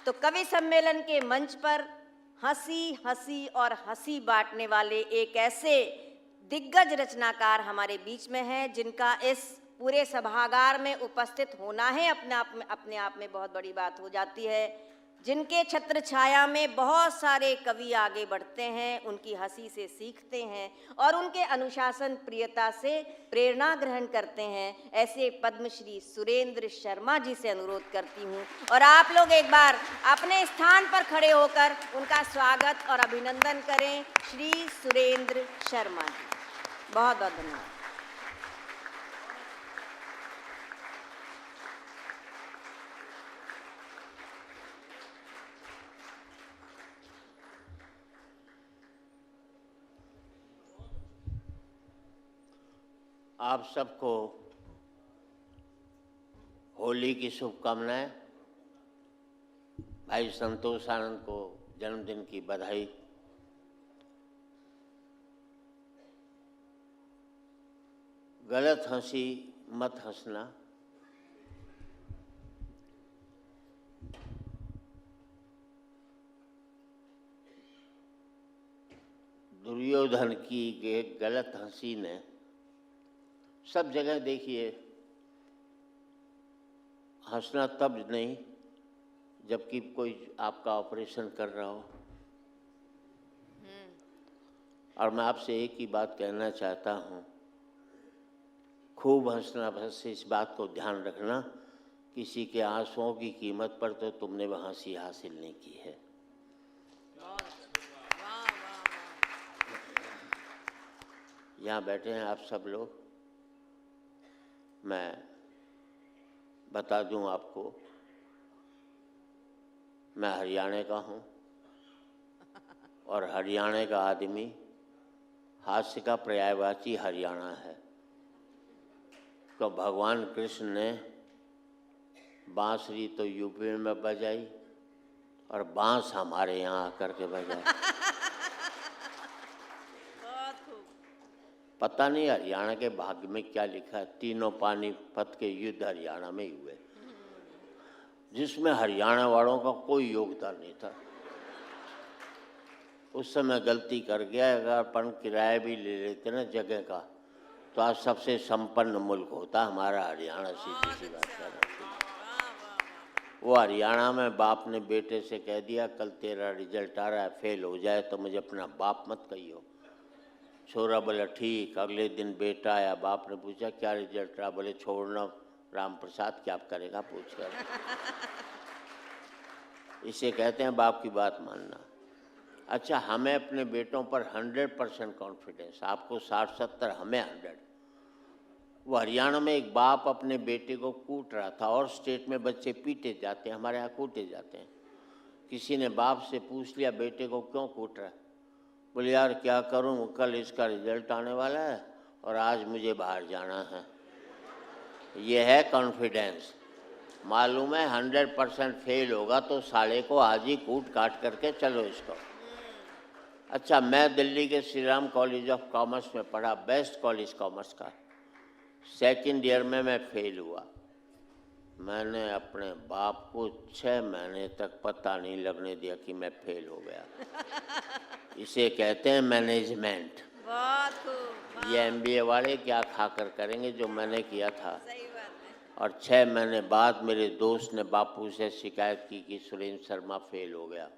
तो कवि सम्मेलन के मंच पर हंसी हंसी और हंसी बांटने वाले एक ऐसे दिग्गज रचनाकार हमारे बीच में हैं जिनका इस पूरे सभागार में उपस्थित होना है अपने आप में बहुत बड़ी बात हो जाती है, जिनके छत्र छाया में बहुत सारे कवि आगे बढ़ते हैं, उनकी हंसी से सीखते हैं और उनके अनुशासन प्रियता से प्रेरणा ग्रहण करते हैं। ऐसे पद्मश्री सुरेंद्र शर्मा जी से अनुरोध करती हूँ और आप लोग एक बार अपने स्थान पर खड़े होकर उनका स्वागत और अभिनंदन करें। श्री सुरेंद्र शर्मा जी, बहुत बहुत धन्यवाद। आप सबको होली की शुभकामनाएं। भाई संतोष आनंद को जन्मदिन की बधाई। गलत हंसी मत हंसना। दुर्योधन की गलत हंसी ने सब जगह देखिए, हंसना तब नहीं जबकि कोई आपका ऑपरेशन कर रहा हो। और मैं आपसे एक ही बात कहना चाहता हूँ, खूब हंसना। बस इस बात को ध्यान रखना, किसी के आंसुओं की कीमत पर तो तुमने वह हंसी हासिल नहीं की है। यहाँ बैठे हैं आप सब लोग। मैं बता दूं आपको, मैं हरियाणा का हूँ और हरियाणा का आदमी हास्य का पर्यायवाची हरियाणा है। तो भगवान कृष्ण ने बांसुरी तो यूपी में बजाई और बांस हमारे यहाँ आकर के बजाई। पता नहीं हरियाणा के भाग्य में क्या लिखा है। तीनों पानीपत के युद्ध हरियाणा में ही हुए, जिसमें हरियाणा वालों का कोई योगदान नहीं था। उस समय गलती कर गया। अगर अपन किराया भी ले लेते ना जगह का, तो आज सबसे संपन्न मुल्क होता हमारा हरियाणा। सीधी सी बात कर रहे थे। वो हरियाणा में बाप ने बेटे से कह दिया, कल तेरा रिजल्ट आ रहा है, फेल हो जाए तो मुझे अपना बाप मत कहियो। छोरा बोला ठीक। अगले दिन बेटा आया, बाप ने पूछा क्या रिजल्ट रहा? बोले छोड़ना राम प्रसाद, क्या करेगा पूछ कर। इसे कहते हैं बाप की बात मानना। अच्छा, हमें अपने बेटों पर 100% कॉन्फिडेंस, आपको 60-70, हमें 100। वो हरियाणा में एक बाप अपने बेटे को कूट रहा था, और स्टेट में बच्चे पीटे जाते हैं, हमारे यहाँ कूटे जाते हैं। किसी ने बाप से पूछ लिया बेटे को क्यों कूट रहा है? बोले यार क्या करूं, कल इसका रिजल्ट आने वाला है और आज मुझे बाहर जाना है। ये है कॉन्फिडेंस। मालूम है 100% फेल होगा तो साले को आज ही कूट काट करके चलो इसको। अच्छा, मैं दिल्ली के Shri Ram college of commerce में पढ़ा, बेस्ट कॉलेज कॉमर्स का। सेकंड ईयर में मैं फेल हुआ। मैंने अपने बाप को 6 महीने तक पता नहीं लगने दिया कि मैं फेल हो गया। इसे कहते हैं मैनेजमेंट। ये MBA वाले क्या खाकर करेंगे जो मैंने किया था। सही बात है। और 6 महीने बाद मेरे दोस्त ने बापू से शिकायत की कि सुरेंद्र शर्मा फेल हो गया।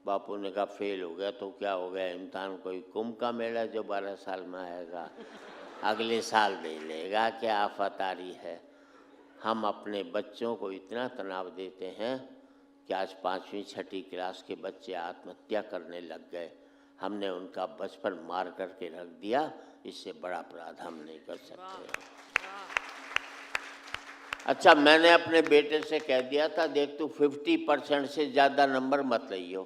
बापू ने कहा फेल हो गया तो क्या हो गया, इम्तिहान कोई कुंभ का मेला जो 12 साल में आएगा, अगले साल दे लेगा, क्या आफत आ रही है। हम अपने बच्चों को इतना तनाव देते हैं कि आज 5वीं 6ठी क्लास के बच्चे आत्महत्या करने लग गए। हमने उनका बचपन मार करके रख दिया। इससे बड़ा अपराध हम नहीं कर सकते। अच्छा, मैंने अपने बेटे से कह दिया था देख तू 50% से ज़्यादा नंबर मत लियो,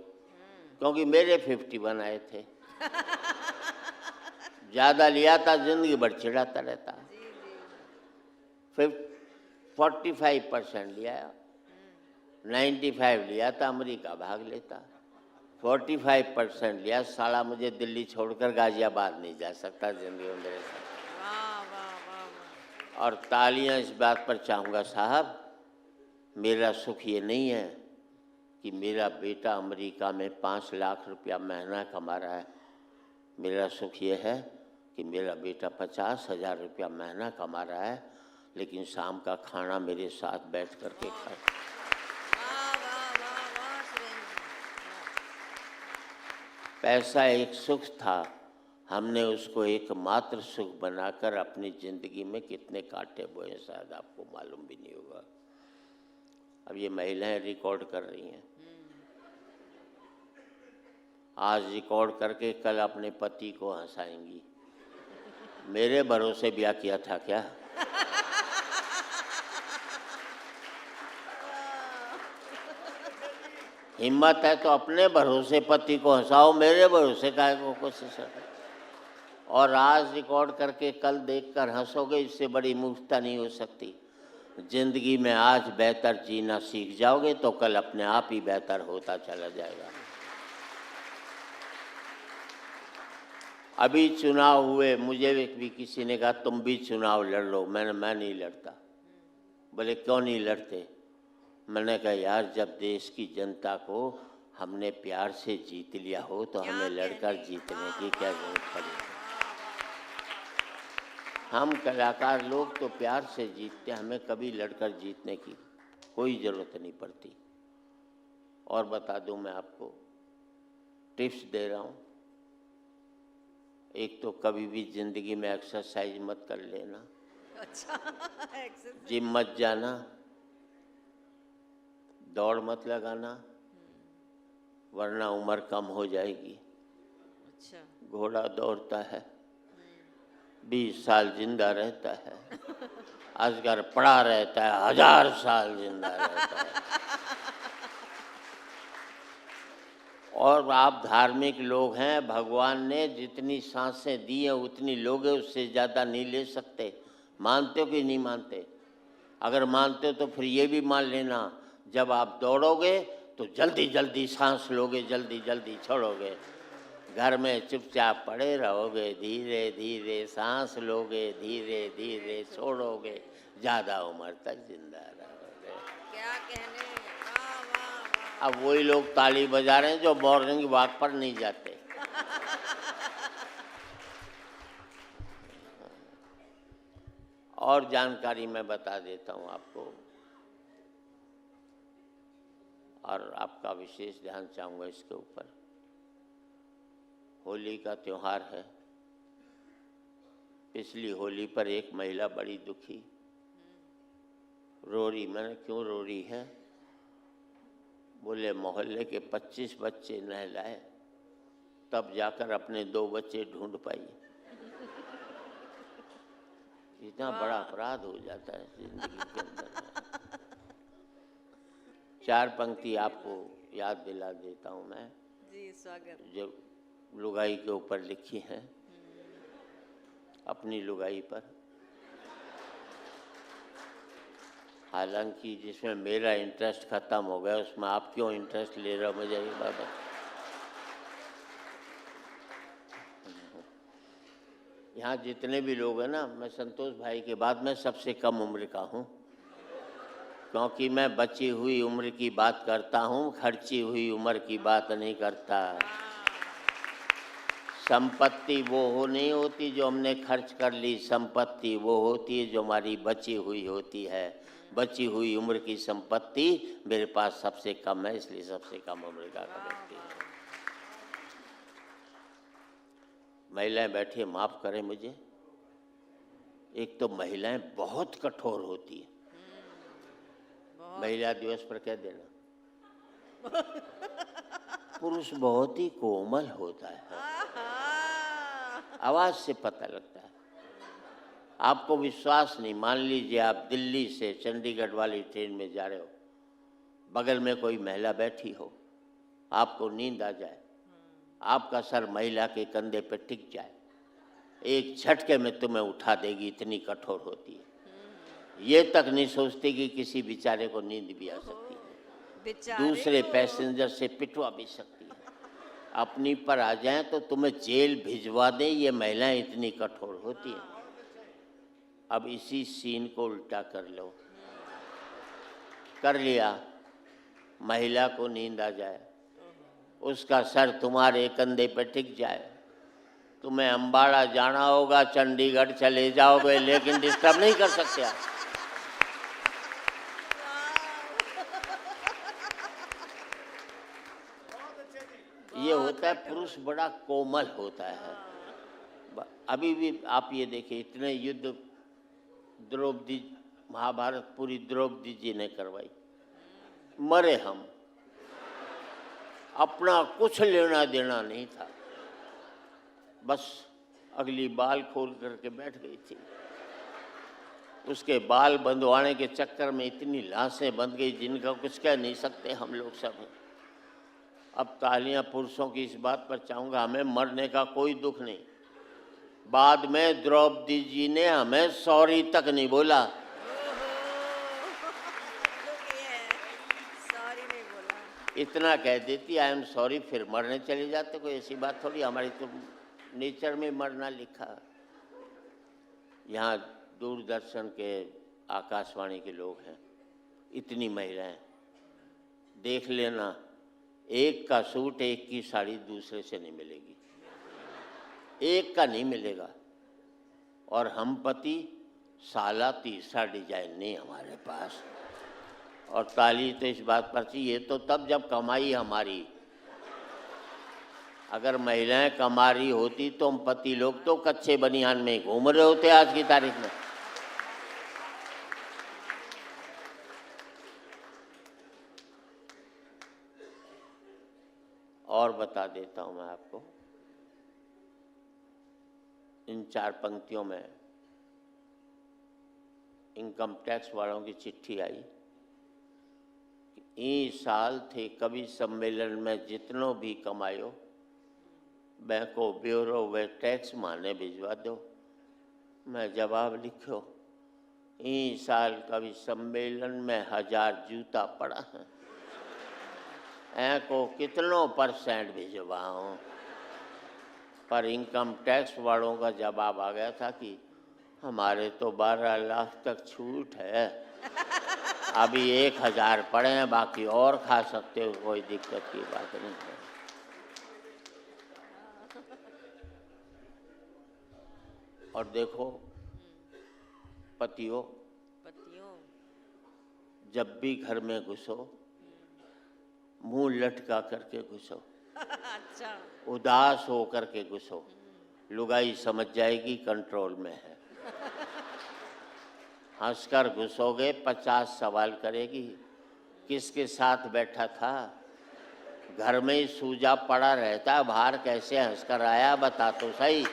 क्योंकि मेरे 51 आए थे। ज़्यादा लिया था जिंदगी भर चिढ़ाता रहता। 45% लिया, 95 लिया था अमेरिका भाग लेता। 45% लिया, साला मुझे दिल्ली छोड़कर गाजियाबाद नहीं जा सकता जिंदगी में मेरे साथ। और तालियां इस बात पर चाहूँगा साहब, मेरा सुख ये नहीं है कि मेरा बेटा अमेरिका में 5 लाख रुपया महीना कमा रहा है। मेरा सुख ये है कि मेरा बेटा 50,000 रुपया महीना कमा रहा है, लेकिन शाम का खाना मेरे साथ बैठ करके खाए। वाह वाह वाह वाह सुरेंद्र जी। पैसा एक सुख था, हमने उसको एकमात्र सुख बनाकर अपनी जिंदगी में कितने कांटे बोए शायद आपको मालूम भी नहीं होगा। अब ये महिलाएं रिकॉर्ड कर रही हैं, आज रिकॉर्ड करके कल अपने पति को हंसाएंगी। मेरे भरोसे ब्याह किया था क्या? हिम्मत है तो अपने भरोसे पति को हंसाओ, मेरे भरोसे काहे को कोशिश करो। और आज रिकॉर्ड करके कल देखकर हंसोगे, इससे बड़ी मूर्खता नहीं हो सकती। जिंदगी में आज बेहतर जीना सीख जाओगे तो कल अपने आप ही बेहतर होता चला जाएगा। अभी चुनाव हुए, मुझे भी किसी ने कहा तुम भी चुनाव लड़ लो। मैं नहीं लड़ता। बोले क्यों नहीं लड़ते? मैंने कहा यार, जब देश की जनता को हमने प्यार से जीत लिया हो तो हमें लड़कर जीतने की क्या जरूरत पड़ी? हम कलाकार लोग तो प्यार से जीतते, हमें कभी लड़कर जीतने की कोई ज़रूरत नहीं पड़ती। और बता दूं, मैं आपको टिप्स दे रहा हूँ। एक तो कभी भी जिंदगी में एक्सरसाइज मत कर लेना। अच्छा एक्सरसाइज। जिम मत जाना, दौड़ मत लगाना, वरना उम्र कम हो जाएगी। अच्छा। घोड़ा दौड़ता है, 20 साल जिंदा रहता है, अजगर पड़ा रहता है, 1000 साल जिंदा रहता है। और आप धार्मिक लोग हैं, भगवान ने जितनी सांसें दी हैं उतनी लोगे, उससे ज़्यादा नहीं ले सकते। मानते हो कि नहीं मानते? अगर मानते हो तो फिर ये भी मान लेना, जब आप दौड़ोगे तो जल्दी जल्दी सांस लोगे, जल्दी जल्दी छोड़ोगे। घर में चुपचाप पड़े रहोगे, धीरे धीरे सांस लोगे, धीरे धीरे छोड़ोगे, ज़्यादा उम्र तक जिंदा रहोगे। क्या कहने, वाह वाह वाह। अब वही लोग ताली बजा रहे हैं जो मॉर्निंग वॉक पर नहीं जाते। और जानकारी मैं बता देता हूँ आपको, और आपका विशेष ध्यान चाहूँगा इसके ऊपर। होली का त्योहार है। पिछली होली पर एक महिला बड़ी दुखी रो रही। मैंने क्यों रो रही है? बोले मोहल्ले के 25 बच्चे नहलाए, तब जाकर अपने 2 बच्चे ढूंढ पाई। इतना बड़ा अपराध हो जाता है जिंदगी के अंदर। 4 पंक्ति आपको याद दिला देता हूँ मैं, जी स्वागत। जो लुगाई के ऊपर लिखी हैं, अपनी लुगाई पर। हालांकि जिसमें मेरा इंटरेस्ट खत्म हो गया, उसमें आप क्यों इंटरेस्ट ले रहे हो, मुझे ये बात। यहाँ जितने भी लोग हैं ना, मैं संतोष भाई के बाद मैं सबसे कम उम्र का हूँ, क्योंकि मैं बची हुई उम्र की बात करता हूँ, खर्ची हुई उम्र की बात नहीं करता। संपत्ति वो नहीं होती जो हमने खर्च कर ली, संपत्ति वो होती है जो हमारी बची हुई होती है। बची हुई उम्र की संपत्ति मेरे पास सबसे कम है, इसलिए सबसे कम उम्र का व्यक्ति है। महिलाएं बैठी, माफ करें मुझे, एक तो महिलाएं बहुत कठोर होती है। महिला दिवस पर कह देना, पुरुष बहुत ही कोमल होता है, आवाज से पता लगता है। आपको विश्वास नहीं, मान लीजिए आप दिल्ली से चंडीगढ़ वाली ट्रेन में जा रहे हो, बगल में कोई महिला बैठी हो, आपको नींद आ जाए, आपका सर महिला के कंधे पे टिक जाए, एक झटके में तुम्हें उठा देगी, इतनी कठोर होती है। ये तक नहीं सोचती कि किसी बेचारे को नींद भी आ सकती है, दूसरे पैसेंजर से पिटवा भी सकती है। अपनी पर आ जाए तो तुम्हें जेल भिजवा दे, ये महिलाएं इतनी कठोर होती हैं। अब इसी सीन को उल्टा कर लो, कर लिया। महिला को नींद आ जाए, उसका सर तुम्हारे कंधे पे टिक जाए, तुम्हें अम्बाड़ा जाना होगा, चंडीगढ़ चले जाओगे, लेकिन डिस्टर्ब नहीं कर सकते आप। ये होता है पुरुष बड़ा कोमल होता है। अभी भी आप ये देखिए, इतने युद्ध द्रौपदी, महाभारत पूरी द्रौपदी जी ने करवाई, मरे हम, अपना कुछ लेना देना नहीं था, बस अगली बाल खोल करके बैठ गई थी। उसके बाल बंधवाने के चक्कर में इतनी लाशें बंध गई जिनका कुछ कह नहीं सकते हम लोग सब। अब तालियां पुरुषों की इस बात पर चाहूँगा, हमें मरने का कोई दुख नहीं। बाद में द्रौपदी जी ने हमें सॉरी तक नहीं बोला। इतना कह देती आई एम सॉरी, फिर मरने चले जाते। कोई ऐसी बात थोड़ी, हमारी तो नेचर में मरना लिखा। यहाँ दूरदर्शन के, आकाशवाणी के लोग हैं, इतनी महिलाएं, देख लेना, एक का सूट, एक की साड़ी दूसरे से नहीं मिलेगी, एक का नहीं मिलेगा। और हम पति साला तीसरा डिजाइन नहीं हमारे पास। और ताली तो इस बात पर चाहिए, तो तब जब कमाई हमारी, अगर महिलाएं कमा रही होती तो हम पति लोग तो कच्चे बनियान में ही घूम रहे होते आज की तारीख में। और बता देता हूं मैं आपको, इन 4 पंक्तियों में इनकम टैक्स वालों की चिट्ठी आई। ई साल थे कवि सम्मेलन में जितनों भी कमायो, बैंको ब्यूरो वे टैक्स माने भिजवा दो। मैं जवाब लिखो, ई साल कवि सम्मेलन में 1000 जूता पड़ा है, को कितनों % भिजवाऊं। पर इनकम टैक्स वालों का जवाब आ गया था कि हमारे तो 12 लाख तक छूट है, अभी 1000 पड़े हैं, बाकी और खा सकते हो, कोई दिक्कत की बात नहीं है। और देखो पतियों, जब भी घर में घुसो मुंह लटका करके घुसो। अच्छा। उदास हो करके घुसो, लुगाई समझ जाएगी कंट्रोल में है। हंसकर घुसोगे 50 सवाल करेगी, किसके साथ बैठा था, घर में ही सूजा पड़ा रहता, बाहर कैसे हंसकर आया बता तो सही।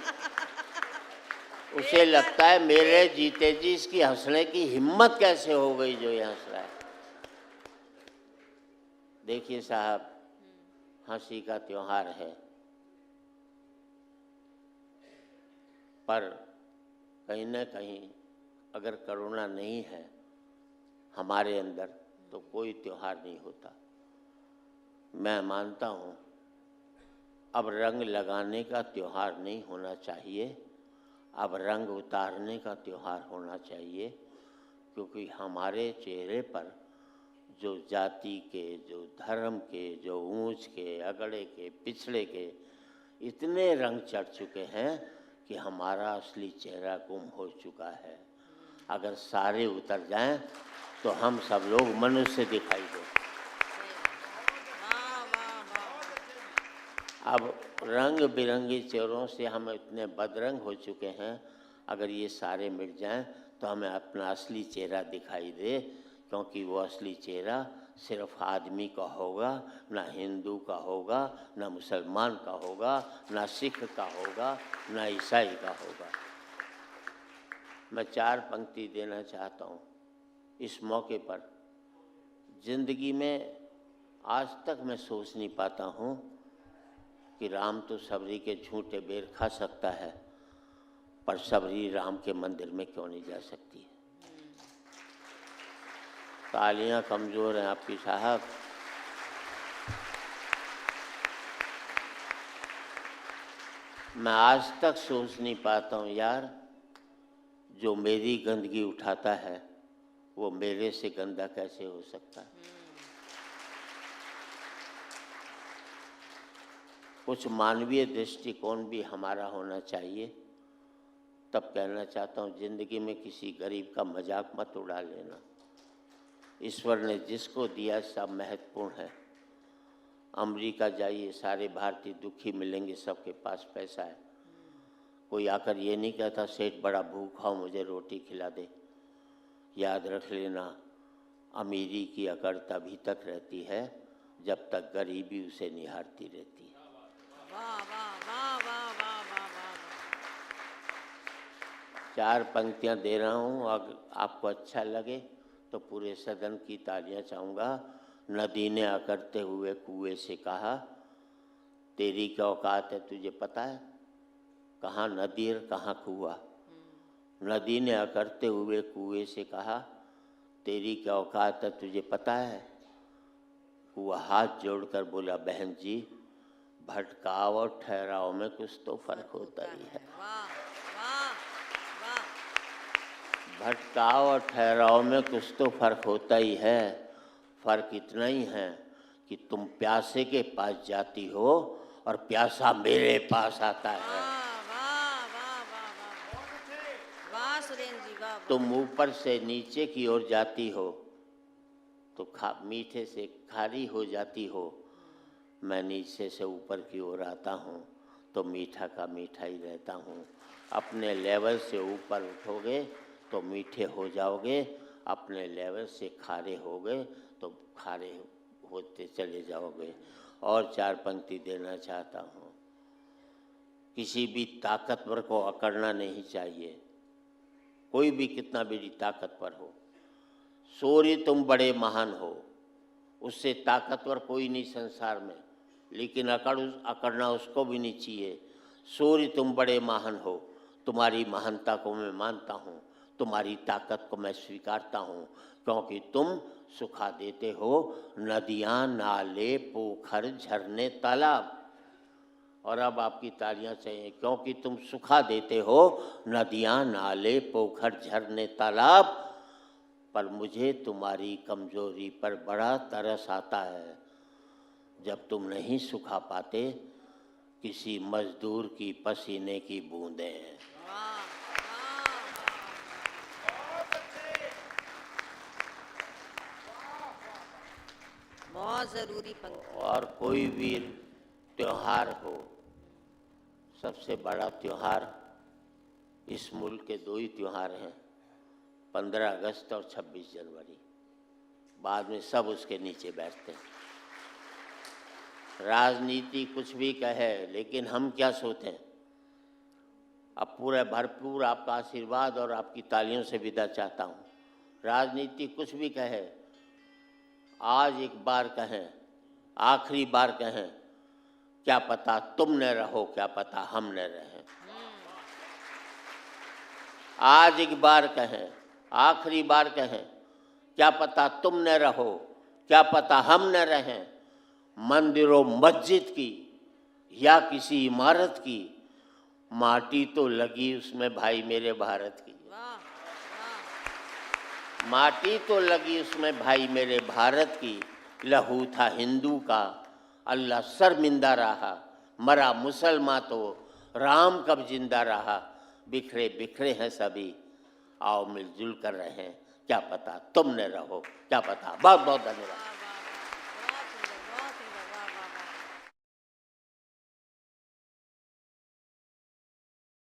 उसे लगता है मेरे जीते जी इसकी हंसने की हिम्मत कैसे हो गई जो ये हंस रहा है। देखिए साहब, हंसी का त्योहार है, पर कहीं न कहीं अगर करुणा नहीं है हमारे अंदर तो कोई त्योहार नहीं होता। मैं मानता हूँ अब रंग लगाने का त्योहार नहीं होना चाहिए, अब रंग उतारने का त्योहार होना चाहिए, क्योंकि हमारे चेहरे पर जो जाति के, जो धर्म के, जो ऊंच के, अगड़े के, पिछड़े के इतने रंग चढ़ चुके हैं कि हमारा असली चेहरा गुम हो चुका है। अगर सारे उतर जाएं तो हम सब लोग मनुष्य दिखाई दें। अब रंग बिरंगी चेहरों से हम इतने बदरंग हो चुके हैं, अगर ये सारे मिट जाएं तो हमें अपना असली चेहरा दिखाई दे, क्योंकि वो असली चेहरा सिर्फ आदमी का होगा, ना हिंदू का होगा, ना मुसलमान का होगा, ना सिख का होगा, ना ईसाई का होगा। मैं 4 पंक्ति देना चाहता हूँ इस मौके पर। जिंदगी में आज तक मैं सोच नहीं पाता हूँ कि राम तो सबरी के झूठे बेर खा सकता है, पर सबरी राम के मंदिर में क्यों नहीं जा सकती है। तालियां कमज़ोर हैं आपकी साहब। मैं आज तक सोच नहीं पाता हूँ यार, जो मेरी गंदगी उठाता है वो मेरे से गंदा कैसे हो सकता है। कुछ मानवीय दृष्टिकोण भी हमारा होना चाहिए। तब कहना चाहता हूँ, जिंदगी में किसी गरीब का मजाक मत उड़ा लेना। ईश्वर ने जिसको दिया सब महत्वपूर्ण है। अमेरिका जाइए, सारे भारतीय दुखी मिलेंगे, सबके पास पैसा है। कोई आकर ये नहीं कहता सेठ बड़ा भूखा हूँ मुझे रोटी खिला दे। याद रख लेना, अमीरी की अकड़ तभी तक रहती है जब तक गरीबी उसे निहारती रहती है। वाह वाह वाह वाह वाह वाह वाह। 4 पंक्तियां दे रहा हूँ, अगर आपको अच्छा लगे तो पूरे सदन की तालियां चाहूँगा। नदी ने अकड़ते हुए कुएं से कहा, तेरी क्या औकात है तुझे पता है? कहाँ नदी और कहाँ कुआं? नदी ने अकड़ते हुए कुएं से कहा, तेरी क्या औकात है तुझे पता है? कुआं हाथ जोड़कर बोला, बहन जी भटकाव और ठहराव में कुछ तो फर्क होता ही है। वाह वाह वाह। भटकाव और ठहराव में कुछ तो फर्क होता ही है। फर्क इतना ही है कि तुम प्यासे के पास जाती हो और प्यासा मेरे पास आता है। वाह वाह वाह वाह वाह। वाह सुरेंद्र जी वाह। तुम ऊपर से नीचे की ओर जाती हो तो मीठे से खारी हो जाती हो। मैं नीचे से ऊपर की ओर आता हूँ तो मीठा का मीठा ही रहता हूँ। अपने लेवल से ऊपर उठोगे तो मीठे हो जाओगे, अपने लेवल से खारे हो गए तो खारे होते चले जाओगे। और 4 पंक्ति देना चाहता हूँ, किसी भी ताकतवर को अकड़ना नहीं चाहिए, कोई भी कितना भी ताकतवर हो। सूर्य तुम बड़े महान हो, उससे ताकतवर कोई नहीं संसार में, लेकिन अकड़ना उसको भी नहीं चाहिए। सूर्य तुम बड़े महान हो, तुम्हारी महानता को मैं मानता हूँ, तुम्हारी ताकत को मैं स्वीकारता हूँ, क्योंकि तुम सुखा देते हो नदियाँ, नाले, पोखर, झरने, तालाब। और अब आपकी तालियां चाहिए, क्योंकि तुम सुखा देते हो नदियाँ, नाले, पोखर, झरने, तालाब। पर मुझे तुम्हारी कमजोरी पर बड़ा तरस आता है जब तुम नहीं सुखा पाते किसी मजदूर की पसीने की बूंदें। वाह बहुत जरूरी पंक्ति। और कोई भी त्योहार हो, सबसे बड़ा त्योहार इस मुल्क के 2 ही त्योहार हैं, 15 अगस्त और 26 जनवरी। बाद में सब उसके नीचे बैठते हैं। राजनीति कुछ भी कहे, लेकिन हम क्या सोचें। अब पूरा भरपूर आपका आशीर्वाद और आपकी तालियों से विदा चाहता हूँ। राजनीति कुछ भी कहे, आज एक बार कहें, आखिरी बार कहें, क्या पता तुम न रहो, क्या पता हम न रहें। आज एक बार कहें, आखिरी बार कहें, क्या पता तुम न रहो, क्या पता हम न रहें। मंदिरों मस्जिद की या किसी इमारत की, माटी तो लगी उसमें भाई मेरे भारत की। माटी तो लगी उसमें भाई मेरे भारत की। लहू था हिंदू का, अल्लाह शर्मिंदा रहा। मरा मुसलमान तो राम कब जिंदा रहा। बिखरे बिखरे हैं सभी, आओ मिलजुल कर रहें, क्या पता तुम न रहो, क्या पता। बहुत बहुत धन्यवाद।